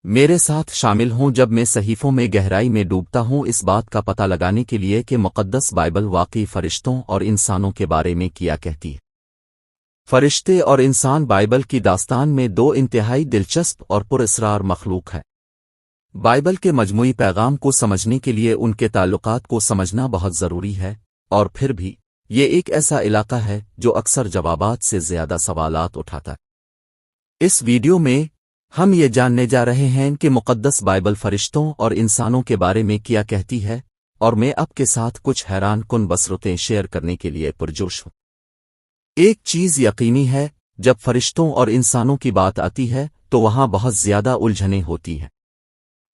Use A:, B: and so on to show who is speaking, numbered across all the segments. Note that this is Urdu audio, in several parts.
A: میرے ساتھ شامل ہوں جب میں صحیفوں میں گہرائی میں ڈوبتا ہوں اس بات کا پتہ لگانے کے لیے کہ مقدس بائبل واقعی فرشتوں اور انسانوں کے بارے میں کیا کہتی ہے۔ فرشتے اور انسان بائبل کی داستان میں دو انتہائی دلچسپ اور پراسرار مخلوق ہیں۔ بائبل کے مجموعی پیغام کو سمجھنے کے لیے ان کے تعلقات کو سمجھنا بہت ضروری ہے، اور پھر بھی یہ ایک ایسا علاقہ ہے جو اکثر جوابات سے زیادہ سوالات اٹھاتا ہے۔ اس ویڈیو میں ہم یہ جاننے جا رہے ہیں کہ مقدس بائبل فرشتوں اور انسانوں کے بارے میں کیا کہتی ہے، اور میں آپ کے ساتھ کچھ حیران کن بصرتیں شیئر کرنے کے لیے پرجوش ہوں۔ ایک چیز یقینی ہے، جب فرشتوں اور انسانوں کی بات آتی ہے تو وہاں بہت زیادہ الجھنیں ہوتی ہیں۔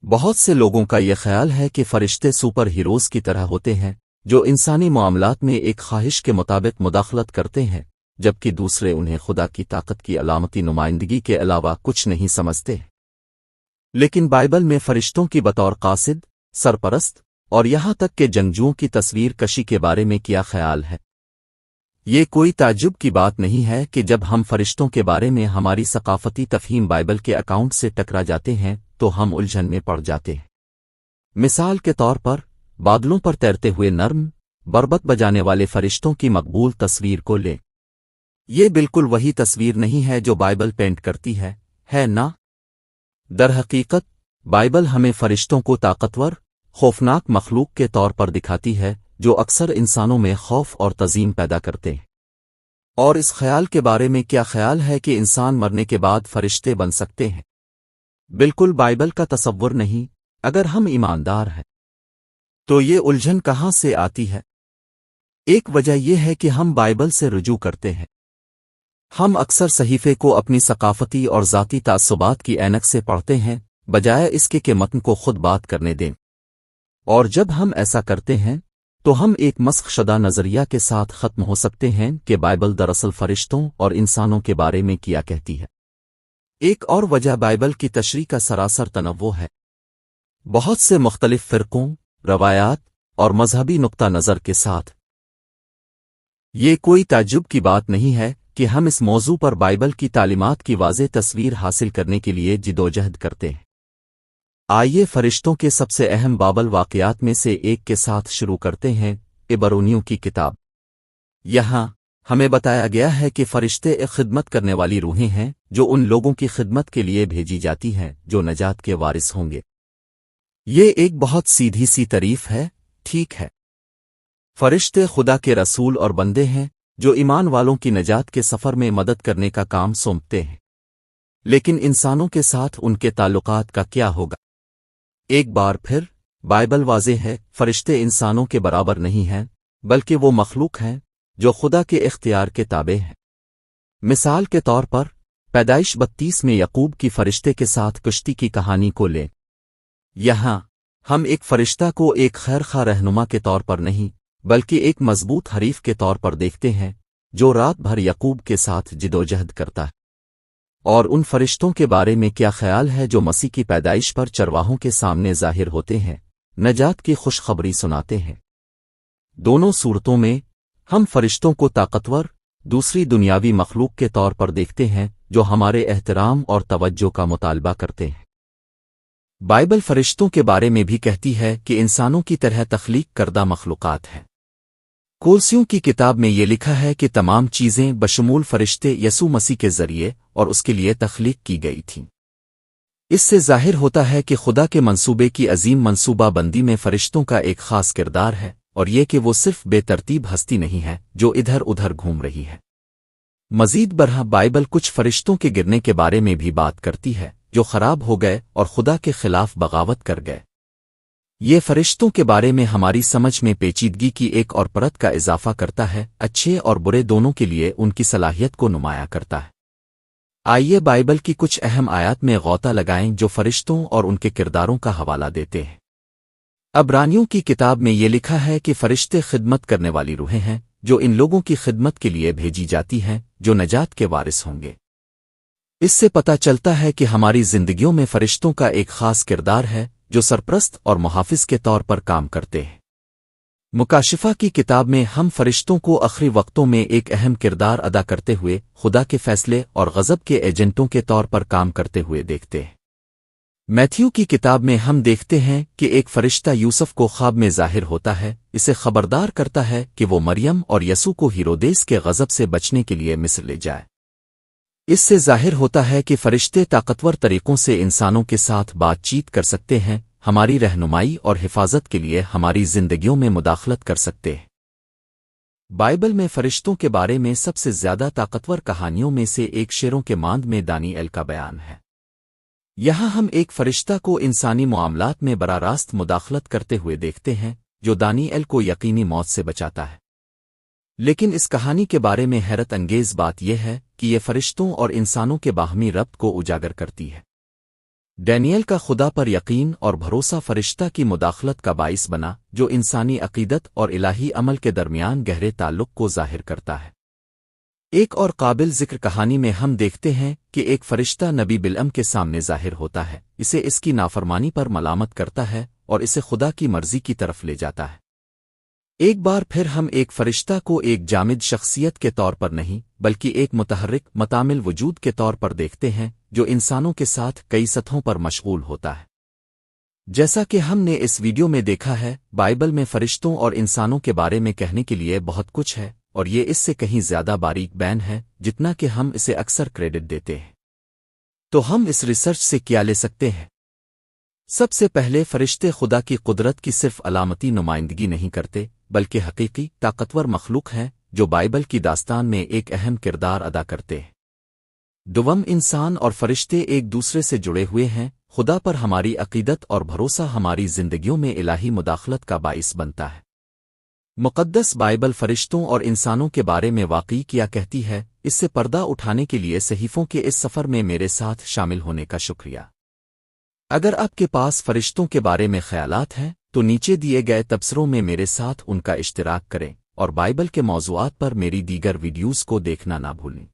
A: بہت سے لوگوں کا یہ خیال ہے کہ فرشتے سپر ہیروز کی طرح ہوتے ہیں جو انسانی معاملات میں ایک خواہش کے مطابق مداخلت کرتے ہیں، جبکہ دوسرے انہیں خدا کی طاقت کی علامتی نمائندگی کے علاوہ کچھ نہیں سمجھتے۔ لیکن بائبل میں فرشتوں کی بطور قاصد، سرپرست اور یہاں تک کہ جنگجوؤں کی تصویر کشی کے بارے میں کیا خیال ہے؟ یہ کوئی تعجب کی بات نہیں ہے کہ جب ہم فرشتوں کے بارے میں ہماری ثقافتی تفہیم بائبل کے اکاؤنٹ سے ٹکرا جاتے ہیں تو ہم الجھن میں پڑ جاتے ہیں۔ مثال کے طور پر بادلوں پر تیرتے ہوئے نرم، بربت بجانے والے فرشتوں کی مقبول تصویر کو لیں۔ یہ بالکل وہی تصویر نہیں ہے جو بائبل پینٹ کرتی ہے نا؟ درحقیقت بائبل ہمیں فرشتوں کو طاقتور، خوفناک مخلوق کے طور پر دکھاتی ہے جو اکثر انسانوں میں خوف اور تعظیم پیدا کرتے ہیں۔ اور اس خیال کے بارے میں کیا خیال ہے کہ انسان مرنے کے بعد فرشتے بن سکتے ہیں؟ بالکل بائبل کا تصور نہیں۔ اگر ہم ایماندار ہیں تو یہ الجھن کہاں سے آتی ہے؟ ایک وجہ یہ ہے کہ ہم بائبل سے رجوع کرتے ہیں۔ ہم اکثر صحیفے کو اپنی ثقافتی اور ذاتی تعصبات کی اینک سے پڑھتے ہیں، بجائے اس کے کہ متن کو خود بات کرنے دیں۔ اور جب ہم ایسا کرتے ہیں تو ہم ایک مسخ شدہ نظریہ کے ساتھ ختم ہو سکتے ہیں کہ بائبل دراصل فرشتوں اور انسانوں کے بارے میں کیا کہتی ہے۔ ایک اور وجہ بائبل کی تشریح کا سراسر تنوع ہے۔ بہت سے مختلف فرقوں، روایات اور مذہبی نقطہ نظر کے ساتھ۔ یہ کوئی تعجب کی بات نہیں ہے کہ ہم اس موضوع پر بائبل کی تعلیمات کی واضح تصویر حاصل کرنے کے لیے جدوجہد کرتے ہیں۔ آئیے فرشتوں کے سب سے اہم بابل واقعات میں سے ایک کے ساتھ شروع کرتے ہیں، عبرانیوں کی کتاب۔ یہاں ہمیں بتایا گیا ہے کہ فرشتے ایک خدمت کرنے والی روحیں ہیں جو ان لوگوں کی خدمت کے لیے بھیجی جاتی ہیں جو نجات کے وارث ہوں گے۔ یہ ایک بہت سیدھی سی تعریف ہے، ٹھیک ہے؟ فرشتے خدا کے رسول اور بندے ہیں جو ایمان والوں کی نجات کے سفر میں مدد کرنے کا کام سونپتے ہیں۔ لیکن انسانوں کے ساتھ ان کے تعلقات کا کیا ہوگا؟ ایک بار پھر بائبل واضح ہے، فرشتے انسانوں کے برابر نہیں ہیں، بلکہ وہ مخلوق ہیں جو خدا کے اختیار کے تابع ہیں۔ مثال کے طور پر پیدائش 32 میں یعقوب کی فرشتے کے ساتھ کشتی کی کہانی کو لیں۔ یہاں ہم ایک فرشتہ کو ایک خیرخواہ رہنما کے طور پر نہیں، بلکہ ایک مضبوط حریف کے طور پر دیکھتے ہیں جو رات بھر یعقوب کے ساتھ جدوجہد کرتا ہے۔ اور ان فرشتوں کے بارے میں کیا خیال ہے جو مسیح کی پیدائش پر چرواہوں کے سامنے ظاہر ہوتے ہیں، نجات کی خوشخبری سناتے ہیں؟ دونوں صورتوں میں ہم فرشتوں کو طاقتور، دوسری دنیاوی مخلوق کے طور پر دیکھتے ہیں جو ہمارے احترام اور توجہ کا مطالبہ کرتے ہیں۔ بائبل فرشتوں کے بارے میں بھی کہتی ہے کہ انسانوں کی طرح تخلیق کردہ مخلوقات ہیں۔ کولسیوں کی کتاب میں یہ لکھا ہے کہ تمام چیزیں بشمول فرشتے یسوع مسیح کے ذریعے اور اس کے لیے تخلیق کی گئی تھیں۔ اس سے ظاہر ہوتا ہے کہ خدا کے منصوبے کی عظیم منصوبہ بندی میں فرشتوں کا ایک خاص کردار ہے، اور یہ کہ وہ صرف بے ترتیب ہستی نہیں ہے جو ادھر ادھر گھوم رہی ہے۔ مزید برآں بائبل کچھ فرشتوں کے گرنے کے بارے میں بھی بات کرتی ہے جو خراب ہو گئے اور خدا کے خلاف بغاوت کر گئے۔ یہ فرشتوں کے بارے میں ہماری سمجھ میں پیچیدگی کی ایک اور پرت کا اضافہ کرتا ہے، اچھے اور برے دونوں کے لیے ان کی صلاحیت کو نمایاں کرتا ہے۔ آئیے بائبل کی کچھ اہم آیات میں غوطہ لگائیں جو فرشتوں اور ان کے کرداروں کا حوالہ دیتے ہیں۔ عبرانیوں کی کتاب میں یہ لکھا ہے کہ فرشتے خدمت کرنے والی روحیں ہیں جو ان لوگوں کی خدمت کے لیے بھیجی جاتی ہیں جو نجات کے وارث ہوں گے۔ اس سے پتہ چلتا ہے کہ ہماری زندگیوں میں فرشتوں کا ایک خاص کردار ہے جو سرپرست اور محافظ کے طور پر کام کرتے ہیں۔ مکاشفہ کی کتاب میں ہم فرشتوں کو آخری وقتوں میں ایک اہم کردار ادا کرتے ہوئے خدا کے فیصلے اور غضب کے ایجنٹوں کے طور پر کام کرتے ہوئے دیکھتے ہیں۔ میتھیو کی کتاب میں ہم دیکھتے ہیں کہ ایک فرشتہ یوسف کو خواب میں ظاہر ہوتا ہے، اسے خبردار کرتا ہے کہ وہ مریم اور یسوع کو ہیرودیس کے غضب سے بچنے کے لیے مصر لے جائے۔ اس سے ظاہر ہوتا ہے کہ فرشتے طاقتور طریقوں سے انسانوں کے ساتھ بات چیت کر سکتے ہیں، ہماری رہنمائی اور حفاظت کے لیے ہماری زندگیوں میں مداخلت کر سکتے ہیں۔ بائبل میں فرشتوں کے بارے میں سب سے زیادہ طاقتور کہانیوں میں سے ایک شیروں کے ماند میں دانیئیل کا بیان ہے۔ یہاں ہم ایک فرشتہ کو انسانی معاملات میں براہ راست مداخلت کرتے ہوئے دیکھتے ہیں، جو دانیئیل کو یقینی موت سے بچاتا ہے۔ لیکن اس کہانی کے بارے میں حیرت انگیز بات یہ ہے کہ یہ فرشتوں اور انسانوں کے باہمی ربط کو اجاگر کرتی ہے۔ دانیئیل کا خدا پر یقین اور بھروسہ فرشتہ کی مداخلت کا باعث بنا، جو انسانی عقیدت اور الہی عمل کے درمیان گہرے تعلق کو ظاہر کرتا ہے۔ ایک اور قابل ذکر کہانی میں ہم دیکھتے ہیں کہ ایک فرشتہ نبی بلعم کے سامنے ظاہر ہوتا ہے، اسے اس کی نافرمانی پر ملامت کرتا ہے اور اسے خدا کی مرضی کی طرف لے جاتا ہے۔ ایک بار پھر ہم ایک فرشتہ کو ایک جامد شخصیت کے طور پر نہیں بلکہ ایک متحرک متعامل وجود کے طور پر دیکھتے ہیں، جو انسانوں کے ساتھ کئی سطحوں پر مشغول ہوتا ہے۔ جیسا کہ ہم نے اس ویڈیو میں دیکھا ہے، بائبل میں فرشتوں اور انسانوں کے بارے میں کہنے کے لیے بہت کچھ ہے، اور یہ اس سے کہیں زیادہ باریک بیان ہے جتنا کہ ہم اسے اکثر کریڈٹ دیتے ہیں۔ تو ہم اس ریسرچ سے کیا لے سکتے ہیں؟ سب سے پہلے، فرشتے خدا کی قدرت کی صرف علامتی نمائندگی نہیں کرتے، بلکہ حقیقی طاقتور مخلوق ہیں جو بائبل کی داستان میں ایک اہم کردار ادا کرتے ہیں۔ دوم، انسان اور فرشتے ایک دوسرے سے جڑے ہوئے ہیں، خدا پر ہماری عقیدت اور بھروسہ ہماری زندگیوں میں الہی مداخلت کا باعث بنتا ہے۔ مقدس بائبل فرشتوں اور انسانوں کے بارے میں واقعی کیا کہتی ہے، اس سے پردہ اٹھانے کے لیے صحیفوں کے اس سفر میں میرے ساتھ شامل ہونے کا شکریہ۔ اگر آپ کے پاس فرشتوں کے بارے میں خیالات ہیں تو نیچے دیے گئے تبصروں میں میرے ساتھ ان کا اشتراک کریں، اور بائبل کے موضوعات پر میری دیگر ویڈیوز کو دیکھنا نہ بھولیں۔